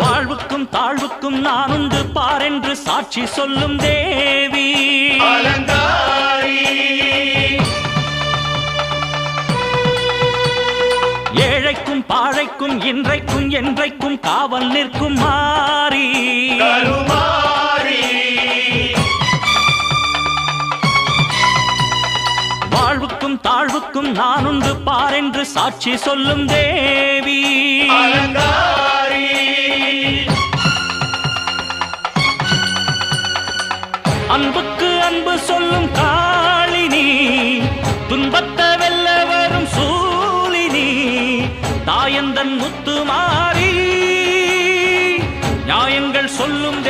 வாழ்வுக்கும் தாழ்வுக்கும் நான் உண்டு பாரென்று சாட்சி சொல்லும் தேவி அலங்காரி. ஏழைக்கும் பாழைக்கும் இன்றைக்கும் என்றைக்கும் காவல் நிற்கும் மாறி கருமாரி. வாழ்வுக்கும் தாழ்வுக்கும் நான் உண்டு பாரென்று சாட்சி சொல்லும் தேவி அலங்காரி. அன்புக்கு அன்பு சொல்லும் காளினி துன்பத்தை வெல்ல வரும் சூலினி தாயந்தன் முத்து மாறி நியாயங்கள் சொல்லும்